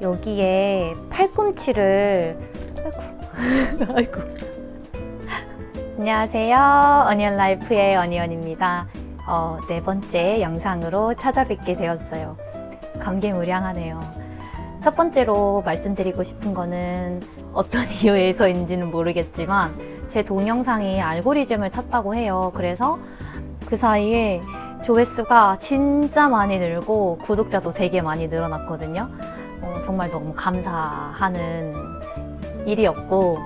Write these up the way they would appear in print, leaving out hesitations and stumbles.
여기에 팔꿈치를 아이고. 안녕하세요. 어니언라이프의 어니언입니다. 네 번째 영상으로 찾아뵙게 되었어요. 감개무량하네요. 첫 번째로 말씀드리고 싶은 거는 어떤 이유에서인지는 모르겠지만 제 동영상이 알고리즘을 탔다고 해요. 그래서 그 사이에 조회수가 진짜 많이 늘고 구독자도 되게 많이 늘어났거든요. 정말 너무 감사하는 일이었고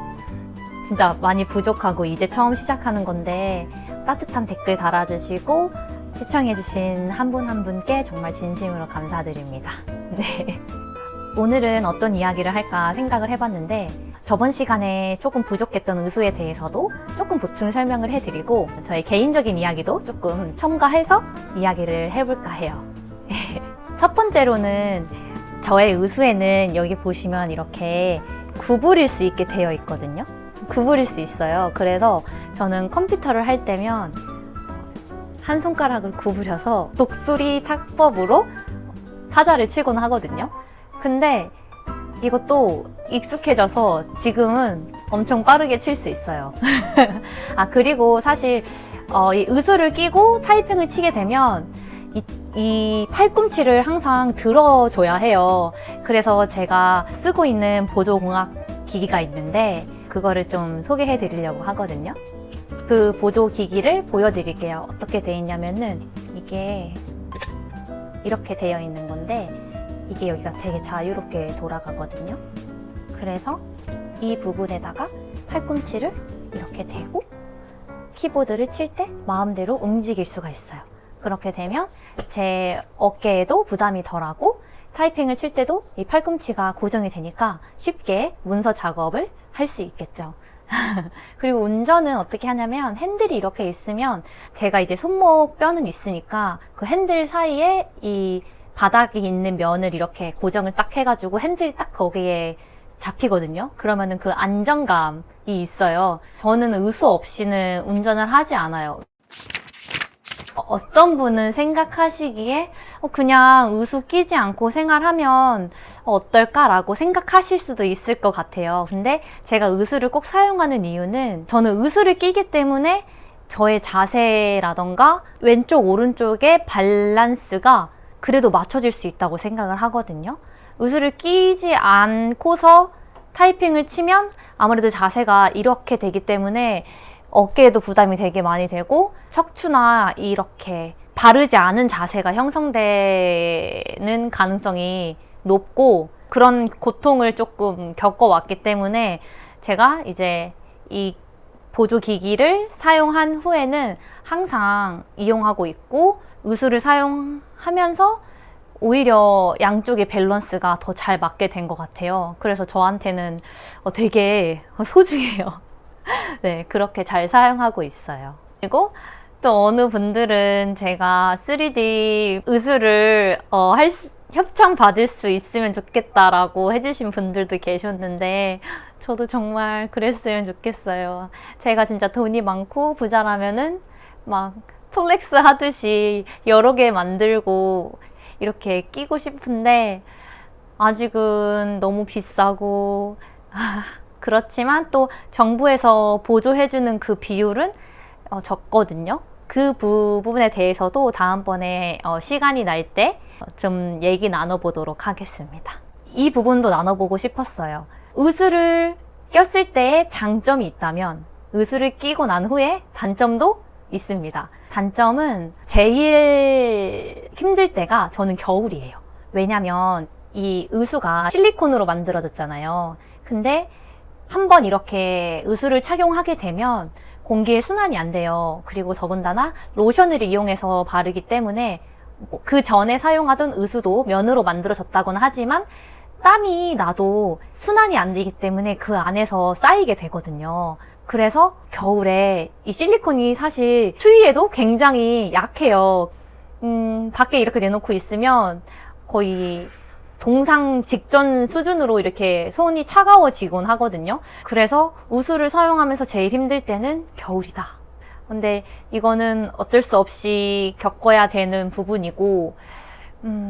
진짜 많이 부족하고 이제 처음 시작하는 건데 따뜻한 댓글 달아주시고 시청해주신 한 분 한 분께 정말 진심으로 감사드립니다. 네. 오늘은 어떤 이야기를 할까 생각을 해봤는데 저번 시간에 조금 부족했던 의수에 대해서도 조금 보충 설명을 해드리고 저의 개인적인 이야기도 조금 첨가해서 이야기를 해볼까 해요. 첫 번째로는 저의 의수에는 여기 보시면 이렇게 구부릴 수 있게 되어 있거든요. 구부릴 수 있어요. 그래서 저는 컴퓨터를 할 때면 한 손가락을 구부려서 독수리 타법으로 타자를 치곤 하거든요. 근데 이것도 익숙해져서 지금은 엄청 빠르게 칠 수 있어요. 그리고 사실 이 의수를 끼고 타이핑을 치게 되면 이 팔꿈치를 항상 들어줘야 해요. 그래서 제가 쓰고 있는 보조공학 기기가 있는데 그거를 좀 소개해 드리려고 하거든요. 그 보조기기를 보여드릴게요. 어떻게 되어 있냐면은 이게 이렇게 되어 있는 건데 이게 여기가 되게 자유롭게 돌아가거든요. 그래서 이 부분에다가 팔꿈치를 이렇게 대고 키보드를 칠 때 마음대로 움직일 수가 있어요. 그렇게 되면 제 어깨에도 부담이 덜하고 타이핑을 칠 때도 이 팔꿈치가 고정이 되니까 쉽게 문서 작업을 할 수 있겠죠. 그리고 운전은 어떻게 하냐면 핸들이 이렇게 있으면 제가 이제 손목 뼈는 있으니까 그 핸들 사이에 이 바닥에 있는 면을 이렇게 고정을 딱 해가지고 핸들이 딱 거기에 잡히거든요. 그러면은 그 안정감이 있어요. 저는 의수 없이는 운전을 하지 않아요. 어떤 분은 생각하시기에 그냥 의수 끼지 않고 생활하면 어떨까라고 생각하실 수도 있을 것 같아요. 근데 제가 의수를 꼭 사용하는 이유는 저는 의수를 끼기 때문에 저의 자세라던가 왼쪽 오른쪽의 밸런스가 그래도 맞춰질 수 있다고 생각을 하거든요. 의수를 끼지 않고서 타이핑을 치면 아무래도 자세가 이렇게 되기 때문에 어깨에도 부담이 되게 많이 되고 척추나 이렇게 바르지 않은 자세가 형성되는 가능성이 높고 그런 고통을 조금 겪어왔기 때문에 제가 이제 이 보조기기를 사용한 후에는 항상 이용하고 있고 의수를 사용하면서 오히려 양쪽의 밸런스가 더 잘 맞게 된 것 같아요. 그래서 저한테는 되게 소중해요. 네, 그렇게 잘 사용하고 있어요. 그리고 또 어느 분들은 제가 3D 의수를 협찬 받을 수 있으면 좋겠다라고 해주신 분들도 계셨는데 저도 정말 그랬으면 좋겠어요. 제가 진짜 돈이 많고 부자라면은 막 플렉스 하듯이 여러 개 만들고 이렇게 끼고 싶은데 아직은 너무 비싸고 그렇지만 또 정부에서 보조해주는 그 비율은 적거든요. 그 부분에 대해서도 다음번에 시간이 날 때 좀 얘기 나눠보도록 하겠습니다. 이 부분도 나눠보고 싶었어요. 의수를 꼈을 때의 장점이 있다면 의수를 끼고 난 후에 단점도 있습니다. 단점은 제일 힘들 때가 저는 겨울이에요. 왜냐면 이 의수가 실리콘으로 만들어졌잖아요. 근데 한번 이렇게 의수를 착용하게 되면 공기의 순환이 안 돼요. 그리고 더군다나 로션을 이용해서 바르기 때문에 그 전에 사용하던 의수도 면으로 만들어졌다고는 하지만 땀이 나도 순환이 안 되기 때문에 그 안에서 쌓이게 되거든요. 그래서 겨울에 이 실리콘이 사실 추위에도 굉장히 약해요. 밖에 이렇게 내놓고 있으면 거의 동상 직전 수준으로 이렇게 손이 차가워지곤 하거든요. 그래서 의수를 사용하면서 제일 힘들 때는 겨울이다. 근데 이거는 어쩔 수 없이 겪어야 되는 부분이고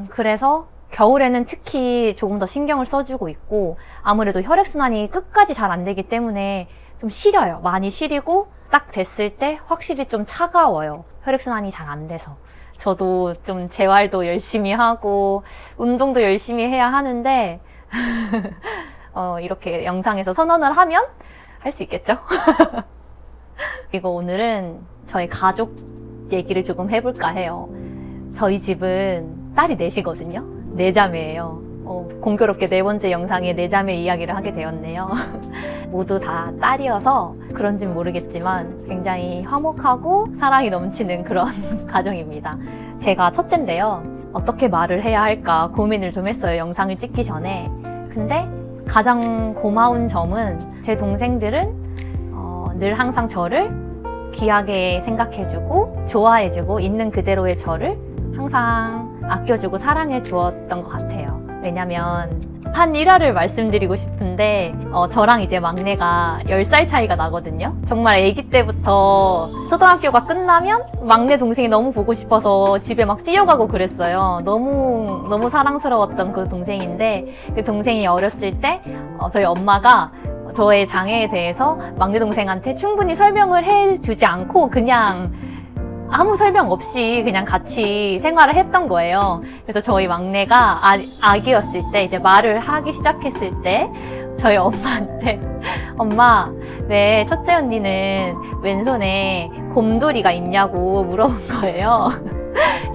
그래서 겨울에는 특히 조금 더 신경을 써주고 있고, 아무래도 혈액순환이 끝까지 잘 안 되기 때문에 좀 시려요. 많이 시리고 딱 됐을 때 확실히 좀 차가워요. 혈액순환이 잘 안 돼서. 저도 좀 재활도 열심히 하고 운동도 열심히 해야 하는데 이렇게 영상에서 선언을 하면 할 수 있겠죠? 그리고 오늘은 저희 가족 얘기를 조금 해볼까 해요. 저희 집은 딸이 넷이거든요. 네 자매예요. 공교롭게 네 번째 영상에 네 자매 이야기를 하게 되었네요. 모두 다 딸이어서 그런진 모르겠지만 굉장히 화목하고 사랑이 넘치는 그런 가정입니다. 제가 첫째인데요. 어떻게 말을 해야 할까 고민을 좀 했어요. 영상을 찍기 전에. 근데 가장 고마운 점은 제 동생들은 늘 항상 저를 귀하게 생각해주고 좋아해주고 있는 그대로의 저를 항상 아껴주고 사랑해 주었던 것 같아요. 왜냐면 한 일화를 말씀드리고 싶은데 저랑 이제 막내가 10살 차이가 나거든요. 정말 아기 때부터 초등학교가 끝나면 막내 동생이 너무 보고 싶어서 집에 막 뛰어가고 그랬어요. 너무 사랑스러웠던 그 동생인데, 그 동생이 어렸을 때 저희 엄마가 저의 장애에 대해서 막내 동생한테 충분히 설명을 해주지 않고 그냥 아무 설명 없이 그냥 같이 생활을 했던 거예요. 그래서 저희 막내가 아기였을 때 이제 말을 하기 시작했을 때 저희 엄마한테 엄마, 왜 첫째 언니는 왼손에 곰돌이가 있냐고 물어본 거예요.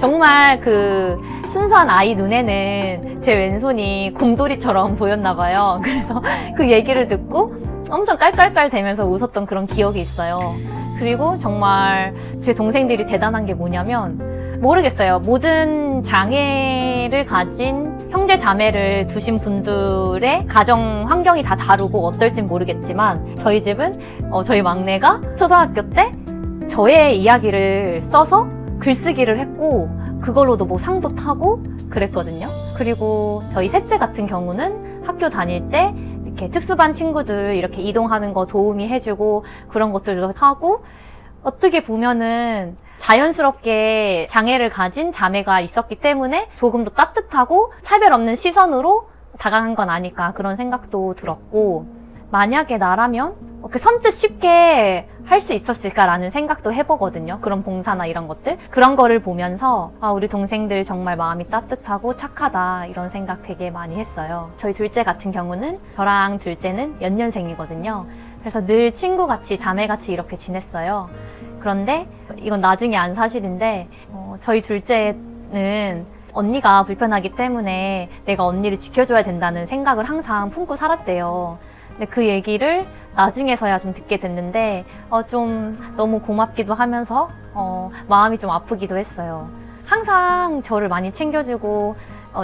정말 그 순수한 아이 눈에는 제 왼손이 곰돌이처럼 보였나 봐요. 그래서 그 얘기를 듣고 엄청 깔깔깔 대면서 웃었던 그런 기억이 있어요. 그리고 정말 제 동생들이 대단한 게 뭐냐면, 모르겠어요. 모든 장애를 가진 형제 자매를 두신 분들의 가정 환경이 다 다르고 어떨진 모르겠지만, 저희 집은 저희 막내가 초등학교 때 저의 이야기를 써서 글쓰기를 했고 그걸로도 뭐 상도 타고 그랬거든요. 그리고 저희 셋째 같은 경우는 학교 다닐 때 이렇게 특수반 친구들 이렇게 이동하는 거 도우미 해주고 그런 것들도 하고, 어떻게 보면은 자연스럽게 장애를 가진 자매가 있었기 때문에 조금 더 따뜻하고 차별 없는 시선으로 다가간 건 아닐까, 그런 생각도 들었고, 만약에 나라면 선뜻 쉽게 할 수 있었을까라는 생각도 해보거든요. 그런 봉사나 이런 것들. 그런 거를 보면서 우리 동생들 정말 마음이 따뜻하고 착하다, 이런 생각 되게 많이 했어요. 저희 둘째 같은 경우는, 저랑 둘째는 연년생이거든요. 그래서 늘 친구같이 자매같이 이렇게 지냈어요. 그런데 이건 나중에 안 사실인데 저희 둘째는 언니가 불편하기 때문에 내가 언니를 지켜줘야 된다는 생각을 항상 품고 살았대요. 근데 그 얘기를 나중에서야 좀 듣게 됐는데 좀 너무 고맙기도 하면서 마음이 좀 아프기도 했어요. 항상 저를 많이 챙겨주고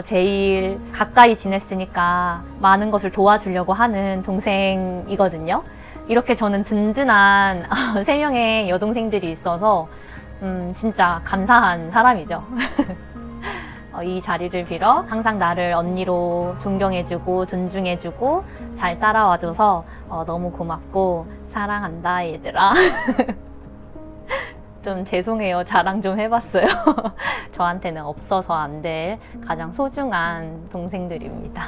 제일 가까이 지냈으니까 많은 것을 도와주려고 하는 동생이거든요. 이렇게 저는 든든한 3명의 여동생들이 있어서 진짜 감사한 사람이죠. 이 자리를 빌어 항상 나를 언니로 존경해주고 존중해주고 잘 따라와줘서 너무 고맙고 사랑한다, 얘들아. 좀 죄송해요. 자랑 좀 해봤어요. 저한테는 없어서 안 될 가장 소중한 동생들입니다.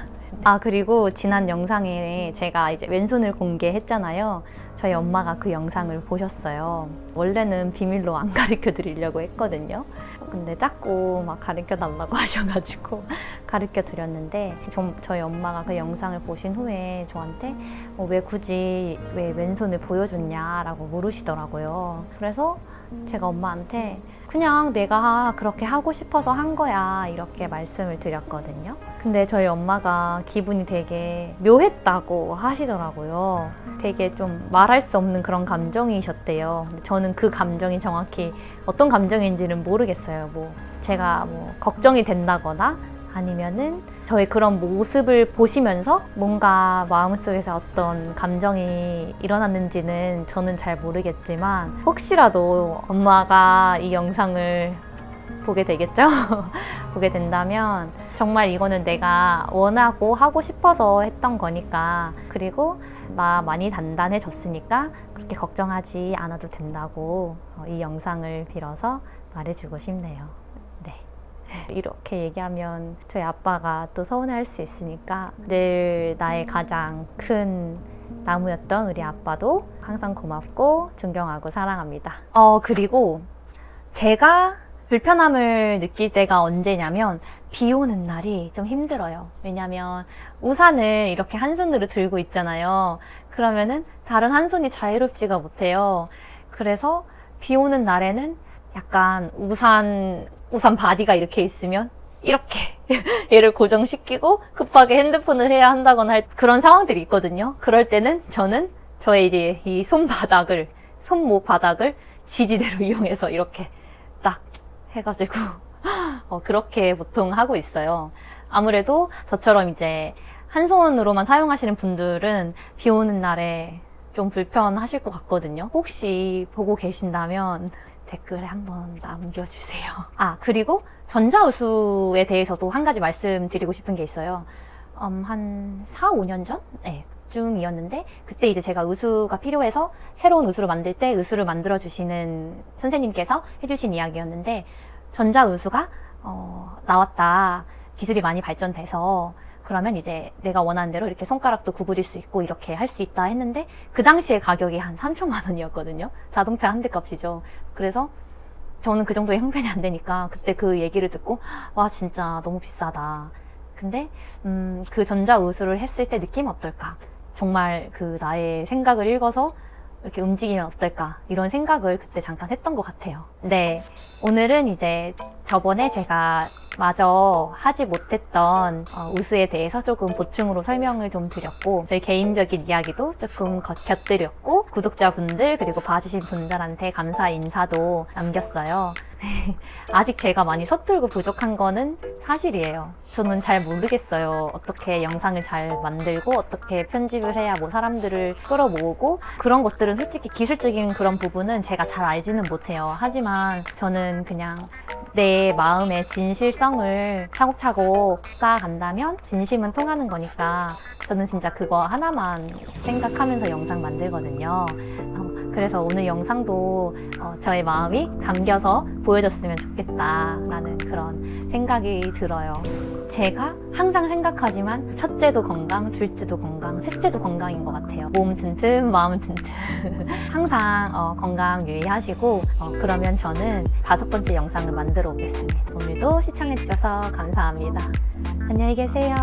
그리고 지난 영상에 제가 이제 왼손을 공개했잖아요. 저희 엄마가 그 영상을 보셨어요. 원래는 비밀로 안 가르쳐 드리려고 했거든요. 근데 자꾸 막 가르쳐 달라고 하셔가지고 가르쳐 드렸는데, 저희 엄마가 그 영상을 보신 후에 저한테 왜 굳이 왜 왼손을 보여줬냐라고 물으시더라고요. 그래서 제가 엄마한테 그냥 내가 그렇게 하고 싶어서 한 거야, 이렇게 말씀을 드렸거든요. 근데 저희 엄마가 기분이 되게 묘했다고 하시더라고요. 되게 좀 말할 수 없는 그런 감정이셨대요. 근데 저는 그 감정이 정확히 어떤 감정인지는 모르겠어요. 제가 걱정이 된다거나 아니면은 저의 그런 모습을 보시면서 뭔가 마음속에서 어떤 감정이 일어났는지는 저는 잘 모르겠지만, 혹시라도 엄마가 이 영상을 보게 되겠죠? 보게 된다면 정말 이거는 내가 원하고 하고 싶어서 했던 거니까, 그리고 나 많이 단단해졌으니까 그렇게 걱정하지 않아도 된다고 이 영상을 빌어서 말해주고 싶네요. 네. 이렇게 얘기하면 저희 아빠가 또 서운해할 수 있으니까 늘 나의 가장 큰 나무였던 우리 아빠도 항상 고맙고 존경하고 사랑합니다. 그리고 제가 불편함을 느낄 때가 언제냐면 비 오는 날이 좀 힘들어요. 왜냐면 우산을 이렇게 한 손으로 들고 있잖아요. 그러면은 다른 한 손이 자유롭지가 못해요. 그래서 비 오는 날에는 약간 우산 바디가 이렇게 있으면 이렇게 얘를 고정시키고 급하게 핸드폰을 해야 한다거나 할 그런 상황들이 있거든요. 그럴 때는 저는 저의 이제 이 손목 바닥을 지지대로 이용해서 이렇게 딱 해가지고 그렇게 보통 하고 있어요. 아무래도 저처럼 이제 한 손으로만 사용하시는 분들은 비 오는 날에 좀 불편하실 것 같거든요. 혹시 보고 계신다면 댓글에 한번 남겨주세요. 그리고 전자우수에 대해서도 한 가지 말씀드리고 싶은 게 있어요. 한 4, 5년 전? 네, 쯤이었는데 그때 이제 제가 의수가 필요해서 새로운 의수를 만들 때 의수를 만들어주시는 선생님께서 해주신 이야기였는데 전자의수가 나왔다. 기술이 많이 발전돼서 그러면 이제 내가 원하는 대로 이렇게 손가락도 구부릴 수 있고 이렇게 할 수 있다 했는데 그 당시에 가격이 한 3천만 원이었거든요. 자동차 한 대 값이죠. 그래서 저는 그 정도의 형편이 안 되니까 그때 그 얘기를 듣고 와 진짜 너무 비싸다. 근데 그 전자의수를 했을 때 느낌 어떨까? 정말 그 나의 생각을 읽어서 이렇게 움직이면 어떨까 이런 생각을 그때 잠깐 했던 것 같아요. 네, 오늘은 이제 저번에 제가 마저 하지 못했던 우수에 대해서 조금 보충으로 설명을 좀 드렸고 저희 개인적인 이야기도 조금 곁들였고 구독자분들 그리고 봐주신 분들한테 감사 인사도 남겼어요. 아직 제가 많이 서툴고 부족한 거는 사실이에요. 저는 잘 모르겠어요. 어떻게 영상을 잘 만들고 어떻게 편집을 해야 뭐 사람들을 끌어모으고 그런 것들은 솔직히 기술적인 그런 부분은 제가 잘 알지는 못해요. 하지만 저는 그냥 내 마음의 진실성을 차곡차곡 쌓아간다면 진심은 통하는 거니까 저는 진짜 그거 하나만 생각하면서 영상 만들거든요. 그래서 오늘 영상도 저의 마음이 담겨서 보여줬으면 좋겠다라는 그런 생각이 들어요. 제가 항상 생각하지만 첫째도 건강, 둘째도 건강, 셋째도 건강인 것 같아요. 몸 튼튼, 마음 튼튼. 항상 건강 유의하시고 그러면 저는 5번째 영상을 만들어 오겠습니다. 오늘도 시청해주셔서 감사합니다. 안녕히 계세요.